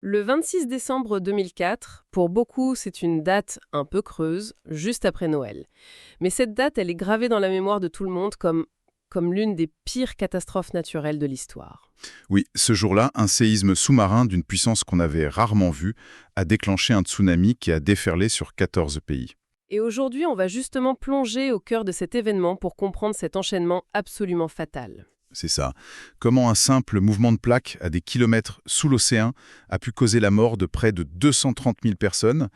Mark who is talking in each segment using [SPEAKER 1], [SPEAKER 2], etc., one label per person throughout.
[SPEAKER 1] Le 26 décembre 2004, pour beaucoup, c'est une date un peu creuse, juste après Noël. Mais cette date, elle est gravée dans la mémoire de tout le monde comme l'une des pires catastrophes naturelles de l'histoire.
[SPEAKER 2] Oui, ce jour-là, un séisme sous-marin d'une puissance qu'on avait rarement vue a déclenché un tsunami qui a déferlé sur 14 pays.
[SPEAKER 1] Et aujourd'hui, on va justement plonger au cœur de cet événement pour comprendre cet enchaînement absolument fatal.
[SPEAKER 2] C'est ça. Comment un simple mouvement de plaque à des kilomètres sous l'océan a pu causer la mort de près de 230 000 personnes.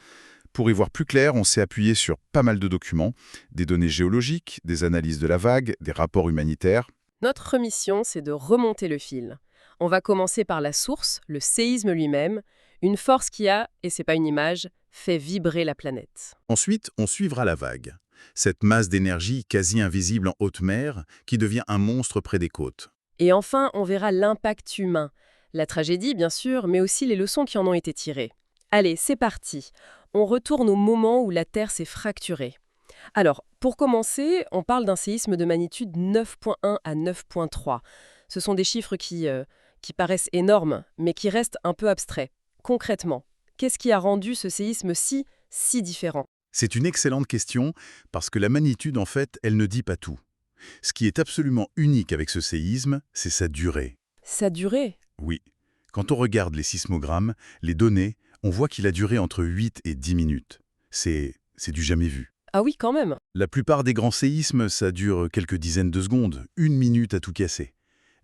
[SPEAKER 2] Pour y voir plus clair, on s'est appuyé sur pas mal de documents, des données géologiques, des analyses de la vague, des rapports humanitaires.
[SPEAKER 1] Notre mission, c'est de remonter le fil. On va commencer par la source, le séisme lui-même, une force qui a, et c'est pas une image, fait vibrer la planète.
[SPEAKER 2] Ensuite, on suivra la vague. Cette masse d'énergie quasi invisible en haute mer qui devient un monstre près des côtes.
[SPEAKER 1] Et enfin, on verra l'impact humain. La tragédie, bien sûr, mais aussi les leçons qui en ont été tirées. Allez, c'est parti. On retourne au moment où la Terre s'est fracturée. Alors, pour commencer, on parle d'un séisme de magnitude 9.1 à 9.3. Ce sont des chiffres qui paraissent énormes, mais qui restent un peu abstraits. Concrètement, qu'est-ce qui a rendu ce séisme si différent?
[SPEAKER 2] C'est une excellente question parce que la magnitude, en fait, elle ne dit pas tout. Ce qui est absolument unique avec ce séisme, c'est sa durée.
[SPEAKER 1] Sa durée?
[SPEAKER 2] Oui, quand on regarde les sismogrammes, les données, on voit qu'il a duré entre 8 et 10 minutes. C'est du jamais vu.
[SPEAKER 1] Ah oui, quand même.
[SPEAKER 2] La plupart des grands séismes, ça dure quelques dizaines de secondes, 1 minute à tout casser.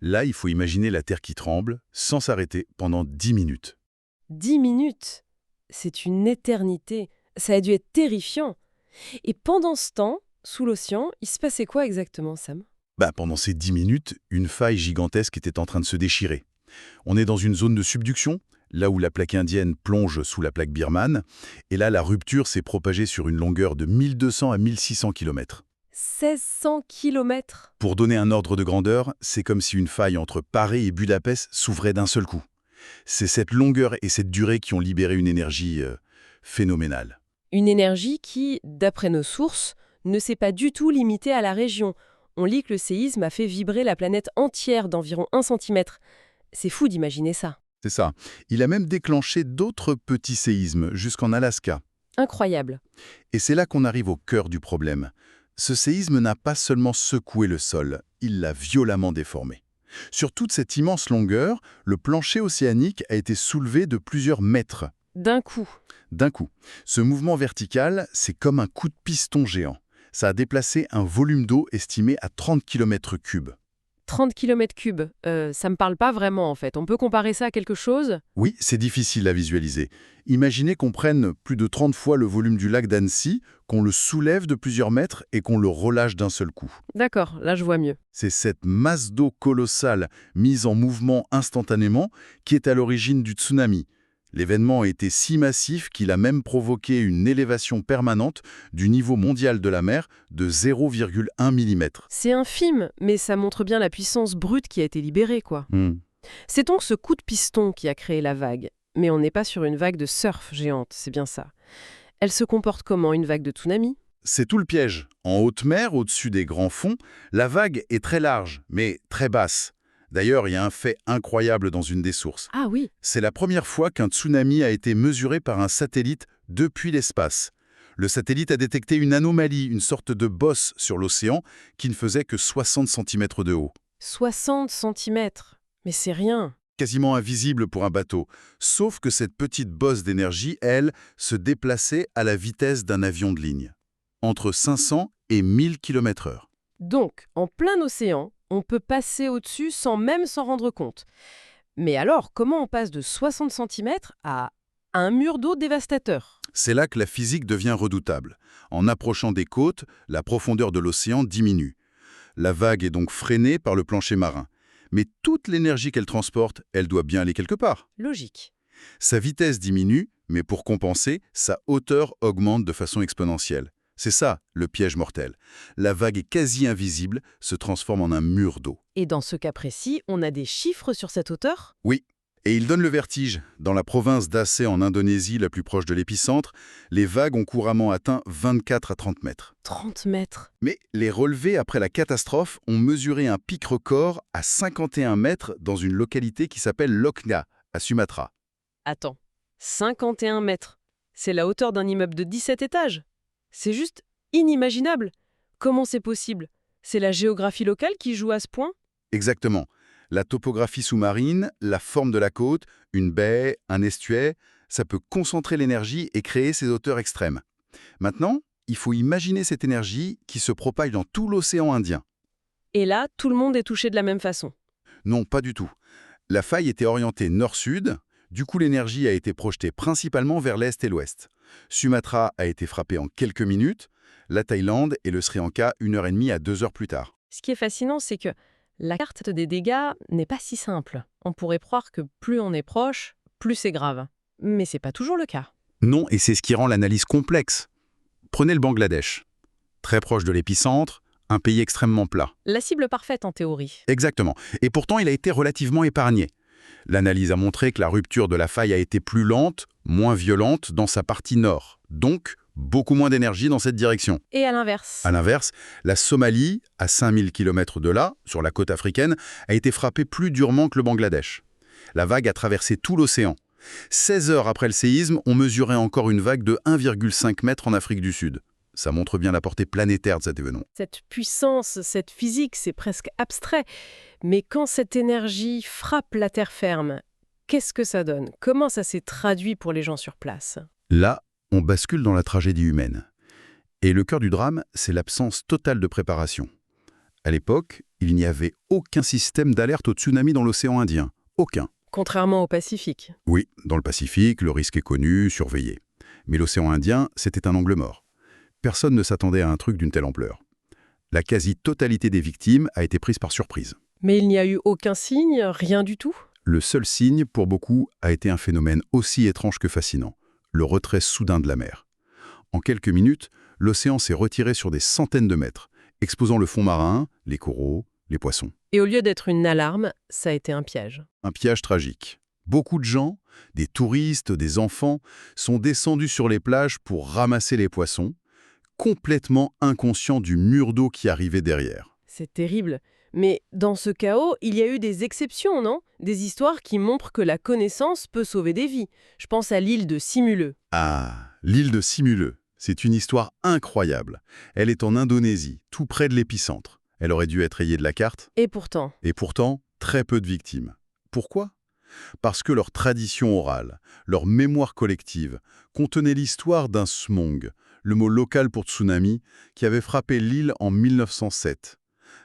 [SPEAKER 2] Là, il faut imaginer la Terre qui tremble, sans s'arrêter, pendant 10 minutes.
[SPEAKER 1] 10 minutes. C'est une éternité. Ça a dû être terrifiant. Et pendant ce temps, sous l'océan, il se passait quoi exactement, Sam?
[SPEAKER 2] Pendant ces 10 minutes, une faille gigantesque était en train de se déchirer. On est dans une zone de subduction, là où la plaque indienne plonge sous la plaque birmane, et là, la rupture s'est propagée sur une longueur de 1200 à 1600 km.
[SPEAKER 1] 1600 kilomètres.
[SPEAKER 2] Pour donner un ordre de grandeur, c'est comme si une faille entre Paris et Budapest s'ouvrait d'un seul coup. C'est cette longueur et cette durée qui ont libéré une énergie phénoménale.
[SPEAKER 1] Une énergie qui, d'après nos sources, ne s'est pas du tout limitée à la région. On lit que le séisme a fait vibrer la planète entière d'environ 1 centimètre. C'est fou d'imaginer ça.
[SPEAKER 2] C'est ça. Il a même déclenché d'autres petits séismes jusqu'en Alaska.
[SPEAKER 1] Incroyable.
[SPEAKER 2] Et c'est là qu'on arrive au cœur du problème. Ce séisme n'a pas seulement secoué le sol, il l'a violemment déformé. Sur toute cette immense longueur, le plancher océanique a été soulevé de plusieurs mètres.
[SPEAKER 1] D'un coup.
[SPEAKER 2] D'un coup, ce mouvement vertical, c'est comme un coup de piston géant. Ça a déplacé un volume d'eau estimé à 30 km3.
[SPEAKER 1] 30 kilomètres cubes. Ça me parle pas vraiment en fait. On peut comparer ça à quelque chose?
[SPEAKER 2] Oui, c'est difficile à visualiser. Imaginez qu'on prenne plus de 30 fois le volume du lac d'Annecy, qu'on le soulève de plusieurs mètres et qu'on le relâche d'un seul coup.
[SPEAKER 1] D'accord, là je vois mieux.
[SPEAKER 2] C'est cette masse d'eau colossale mise en mouvement instantanément qui est à l'origine du tsunami. L'événement a été si massif qu'il a même provoqué une élévation permanente du niveau mondial de la mer de 0,1 mm.
[SPEAKER 1] C'est infime, mais ça montre bien la puissance brute qui a été libérée, quoi.
[SPEAKER 2] Hmm.
[SPEAKER 1] C'est donc ce coup de piston qui a créé la vague. Mais on n'est pas sur une vague de surf géante, c'est bien ça. Elle se comporte comment, une vague de tsunami?
[SPEAKER 2] C'est tout le piège. En haute mer, au-dessus des grands fonds, la vague est très large, mais très basse. D'ailleurs, il y a un fait incroyable dans une des sources.
[SPEAKER 1] Ah oui,
[SPEAKER 2] C'est la première fois qu'un tsunami a été mesuré par un satellite depuis l'espace. Le satellite a détecté une anomalie, une sorte de bosse sur l'océan qui ne faisait que 60 cm de haut.
[SPEAKER 1] 60 centimètres. Mais c'est rien.
[SPEAKER 2] Quasiment invisible pour un bateau. Sauf que cette petite bosse d'énergie, elle, se déplaçait à la vitesse d'un avion de ligne. Entre 500 et 1000 km/h.
[SPEAKER 1] Donc, en plein océan, on peut passer au-dessus sans même s'en rendre compte. Mais alors, comment on passe de 60 centimètres à un mur d'eau dévastateur?
[SPEAKER 2] C'est là que la physique devient redoutable. En approchant des côtes, la profondeur de l'océan diminue. La vague est donc freinée par le plancher marin. Mais toute l'énergie qu'elle transporte, elle doit bien aller quelque part.
[SPEAKER 1] Logique.
[SPEAKER 2] Sa vitesse diminue, mais pour compenser, sa hauteur augmente de façon exponentielle. C'est ça, le piège mortel. La vague est quasi invisible, se transforme en un mur d'eau.
[SPEAKER 1] Et dans ce cas précis, on a des chiffres sur cette hauteur?
[SPEAKER 2] Oui, et il donne le vertige. Dans la province d'Aceh en Indonésie, la plus proche de l'épicentre, les vagues ont couramment atteint 24 à 30 mètres.
[SPEAKER 1] 30 mètres.
[SPEAKER 2] Mais les relevés après la catastrophe ont mesuré un pic record à 51 mètres dans une localité qui s'appelle Lokna, à Sumatra.
[SPEAKER 1] Attends, 51 mètres. C'est la hauteur d'un immeuble de 17 étages. C'est juste inimaginable. Comment c'est possible? C'est la géographie locale qui joue à ce point?
[SPEAKER 2] Exactement. La topographie sous-marine, la forme de la côte, une baie, un estuaire, ça peut concentrer l'énergie et créer ces hauteurs extrêmes. Maintenant, il faut imaginer cette énergie qui se propage dans tout l'océan Indien.
[SPEAKER 1] Et là, tout le monde est touché de la même façon.
[SPEAKER 2] Non, pas du tout. La faille était orientée nord-sud, du coup l'énergie a été projetée principalement vers l'est et l'ouest. Sumatra a été frappé en quelques minutes, la Thaïlande et le Sri Lanka 1h30 à 2 heures plus tard.
[SPEAKER 1] Ce qui est fascinant, c'est que la carte des dégâts n'est pas si simple. On pourrait croire que plus on est proche, plus c'est grave. Mais c'est pas toujours le cas.
[SPEAKER 2] Non, et c'est ce qui rend l'analyse complexe. Prenez le Bangladesh. Très proche de l'épicentre, un pays extrêmement plat.
[SPEAKER 1] La cible parfaite en théorie.
[SPEAKER 2] Exactement. Et pourtant, il a été relativement épargné. L'analyse a montré que la rupture de la faille a été plus lente, moins violente dans sa partie nord. Donc, beaucoup moins d'énergie dans cette direction.
[SPEAKER 1] Et à l'inverse.
[SPEAKER 2] À l'inverse, la Somalie, à 5000 km de là, sur la côte africaine, a été frappée plus durement que le Bangladesh. La vague a traversé tout l'océan. 16 heures après le séisme, on mesurait encore une vague de 1,5 mètre en Afrique du Sud. Ça montre bien la portée planétaire de cet événement.
[SPEAKER 1] Cette puissance, cette physique, c'est presque abstrait. Mais quand cette énergie frappe la terre ferme, qu'est-ce que ça donne? Comment ça s'est traduit pour les gens sur place?
[SPEAKER 2] Là, on bascule dans la tragédie humaine. Et le cœur du drame, c'est l'absence totale de préparation. À l'époque, il n'y avait aucun système d'alerte au tsunami dans l'océan Indien. Aucun.
[SPEAKER 1] Contrairement au Pacifique.
[SPEAKER 2] Oui, dans le Pacifique, le risque est connu, surveillé. Mais l'océan Indien, c'était un angle mort. Personne ne s'attendait à un truc d'une telle ampleur. La quasi-totalité des victimes a été prise par surprise.
[SPEAKER 1] Mais il n'y a eu aucun signe, rien du tout?
[SPEAKER 2] Le seul signe, pour beaucoup, a été un phénomène aussi étrange que fascinant, le retrait soudain de la mer. En quelques minutes, l'océan s'est retiré sur des centaines de mètres, exposant le fond marin, les coraux, les poissons.
[SPEAKER 1] Et au lieu d'être une alarme, ça a été un piège.
[SPEAKER 2] Un piège tragique. Beaucoup de gens, des touristes, des enfants, sont descendus sur les plages pour ramasser les poissons, complètement inconscients du mur d'eau qui arrivait derrière.
[SPEAKER 1] C'est terrible. Mais dans ce chaos, il y a eu des exceptions, non? Des histoires qui montrent que la connaissance peut sauver des vies. Je pense à l'île de Simuleux.
[SPEAKER 2] Ah, l'île de Simuleux. C'est une histoire incroyable. Elle est en Indonésie, tout près de l'épicentre. Elle aurait dû être rayée de la carte.
[SPEAKER 1] Et pourtant,
[SPEAKER 2] Très peu de victimes. Pourquoi? Parce que leur tradition orale, leur mémoire collective, contenait l'histoire d'un smog, le mot local pour tsunami, qui avait frappé l'île en 1907.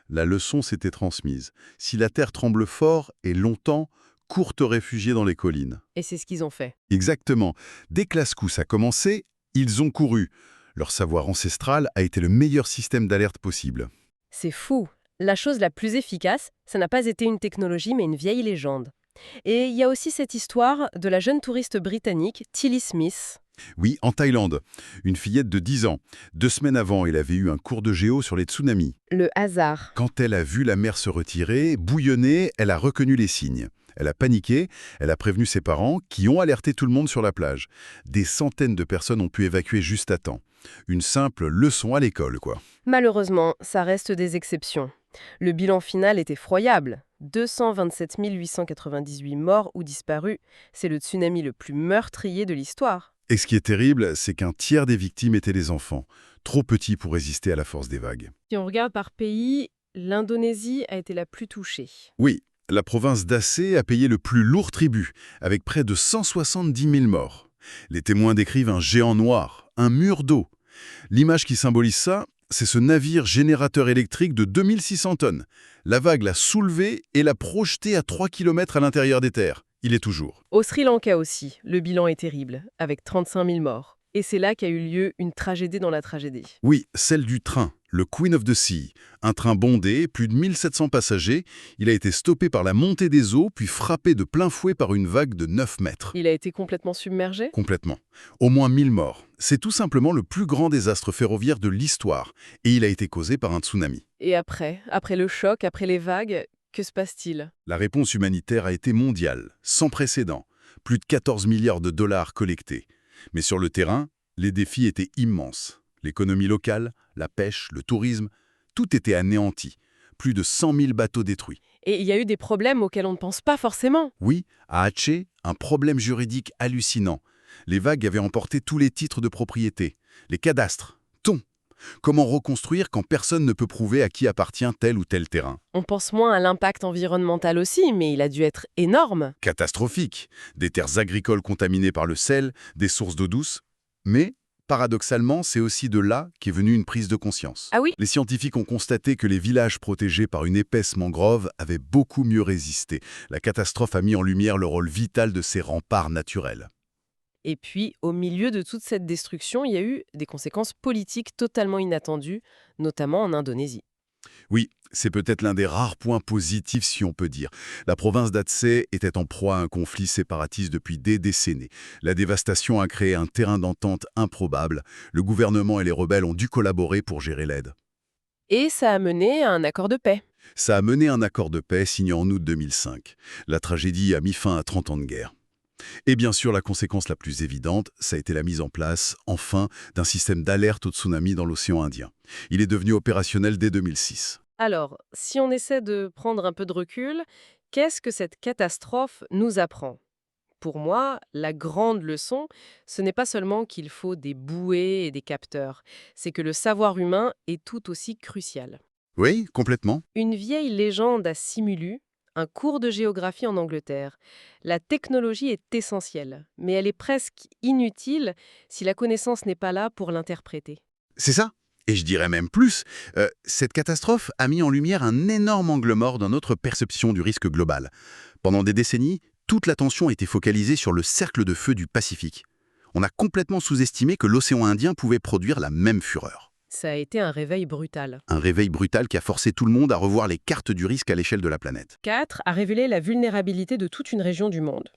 [SPEAKER 2] La leçon s'était transmise. Si la terre tremble fort et longtemps, cours te réfugier dans les collines.
[SPEAKER 1] et c'est ce qu'ils ont fait.
[SPEAKER 2] Exactement. Dès que la secousse a commencé, ils ont couru. Leur savoir ancestral a été le meilleur système d'alerte possible.
[SPEAKER 1] C'est fou. La chose la plus efficace, ça n'a pas été une technologie, mais une vieille légende. Et il y a aussi cette histoire de la jeune touriste britannique, Tilly Smith.
[SPEAKER 2] Oui, en Thaïlande. Une fillette de 10 ans. 2 semaines avant, elle avait eu un cours de géo sur les tsunamis.
[SPEAKER 1] Le hasard.
[SPEAKER 2] Quand elle a vu la mer se retirer, bouillonner, elle a reconnu les signes. Elle a paniqué, elle a prévenu ses parents, qui ont alerté tout le monde sur la plage. Des centaines de personnes ont pu évacuer juste à temps. Une simple leçon à l'école, quoi.
[SPEAKER 1] Malheureusement, ça reste des exceptions. Le bilan final est effroyable. 227 898 morts ou disparus. C'est le tsunami le plus meurtrier de l'histoire.
[SPEAKER 2] Et ce qui est terrible, c'est qu'un tiers des victimes étaient des enfants, trop petits pour résister à la force des vagues.
[SPEAKER 1] Si on regarde par pays, l'Indonésie a été la plus touchée.
[SPEAKER 2] Oui, la province d'Aceh a payé le plus lourd tribut, avec près de 170 000 morts. Les témoins décrivent un géant noir, un mur d'eau. L'image qui symbolise ça, c'est ce navire générateur électrique de 2600 tonnes. La vague l'a soulevé et l'a projeté à 3 km à l'intérieur des terres. Il est toujours.
[SPEAKER 1] Au Sri Lanka aussi, le bilan est terrible, avec 35 000 morts. Et c'est là qu'a eu lieu une tragédie dans la tragédie.
[SPEAKER 2] Oui, celle du train, le Queen of the Sea. Un train bondé, plus de 1700 passagers. Il a été stoppé par la montée des eaux, puis frappé de plein fouet par une vague de 9 mètres.
[SPEAKER 1] Il a été complètement submergé?
[SPEAKER 2] Complètement. Au moins 1000 morts. C'est tout simplement le plus grand désastre ferroviaire de l'histoire. Et il a été causé par un tsunami.
[SPEAKER 1] Et après le choc, après les vagues, que se passe-t-il?
[SPEAKER 2] La réponse humanitaire a été mondiale, sans précédent. Plus de 14 milliards de dollars collectés. Mais sur le terrain, les défis étaient immenses. L'économie locale, la pêche, le tourisme, tout était anéanti. Plus de 100 000 bateaux détruits.
[SPEAKER 1] Et il y a eu des problèmes auxquels on ne pense pas forcément.
[SPEAKER 2] Oui, à Aceh, un problème juridique hallucinant. Les vagues avaient emporté tous les titres de propriété, les cadastres, tout. Comment reconstruire quand personne ne peut prouver à qui appartient tel ou tel terrain?
[SPEAKER 1] On pense moins à l'impact environnemental aussi, mais il a dû être énorme.
[SPEAKER 2] Catastrophique. Des terres agricoles contaminées par le sel, des sources d'eau douce. Mais, paradoxalement, c'est aussi de là qu'est venue une prise de conscience.
[SPEAKER 1] Ah oui?
[SPEAKER 2] Les scientifiques ont constaté que les villages protégés par une épaisse mangrove avaient beaucoup mieux résisté. La catastrophe a mis en lumière le rôle vital de ces remparts naturels.
[SPEAKER 1] Et puis, au milieu de toute cette destruction, il y a eu des conséquences politiques totalement inattendues, notamment en Indonésie.
[SPEAKER 2] Oui, c'est peut-être l'un des rares points positifs si on peut dire. La province d'Aceh était en proie à un conflit séparatiste depuis des décennies. La dévastation a créé un terrain d'entente improbable. Le gouvernement et les rebelles ont dû collaborer pour gérer l'aide.
[SPEAKER 1] Et ça a mené à un accord de paix.
[SPEAKER 2] Ça a mené à un accord de paix signé en août 2005. La tragédie a mis fin à 30 ans de guerre. Et bien sûr, la conséquence la plus évidente, ça a été la mise en place, enfin, d'un système d'alerte au tsunami dans l'océan Indien. Il est devenu opérationnel dès 2006.
[SPEAKER 1] Alors, si on essaie de prendre un peu de recul, qu'est-ce que cette catastrophe nous apprend? Pour moi, la grande leçon, ce n'est pas seulement qu'il faut des bouées et des capteurs, c'est que le savoir humain est tout aussi crucial.
[SPEAKER 2] Oui, complètement.
[SPEAKER 1] Une vieille légende a simulu, un cours de géographie en Angleterre. La technologie est essentielle, mais elle est presque inutile si la connaissance n'est pas là pour l'interpréter.
[SPEAKER 2] C'est ça. Et je dirais même plus, cette catastrophe a mis en lumière un énorme angle mort dans notre perception du risque global. Pendant des décennies, toute l'attention était focalisée sur le cercle de feu du Pacifique. On a complètement sous-estimé que l'océan Indien pouvait produire la même fureur.
[SPEAKER 1] Ça a été un réveil brutal.
[SPEAKER 2] Un réveil brutal qui a forcé tout le monde à revoir les cartes du risque à l'échelle de la planète.
[SPEAKER 1] 4 a révélé la vulnérabilité de toute une région du monde.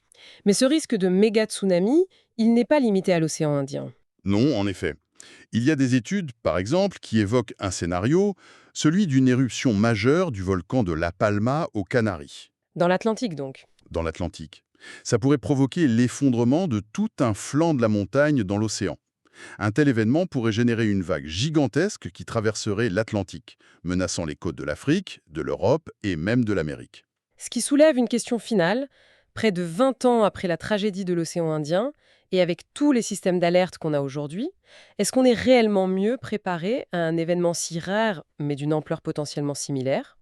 [SPEAKER 1] Mais ce risque de méga tsunami, il n'est pas limité à l'océan Indien.
[SPEAKER 2] Non, en effet. Il y a des études, par exemple, qui évoquent un scénario, celui d'une éruption majeure du volcan de La Palma aux Canaries,
[SPEAKER 1] Dans l'Atlantique donc.
[SPEAKER 2] dans l'Atlantique. Ça pourrait provoquer l'effondrement de tout un flanc de la montagne dans l'océan. Un tel événement pourrait générer une vague gigantesque qui traverserait l'Atlantique, menaçant les côtes de l'Afrique, de l'Europe et même de l'Amérique.
[SPEAKER 1] Ce qui soulève une question finale. Près de 20 ans après la tragédie de l'océan Indien, et avec tous les systèmes d'alerte qu'on a aujourd'hui, est-ce qu'on est réellement mieux préparé à un événement si rare, mais d'une ampleur potentiellement similaire?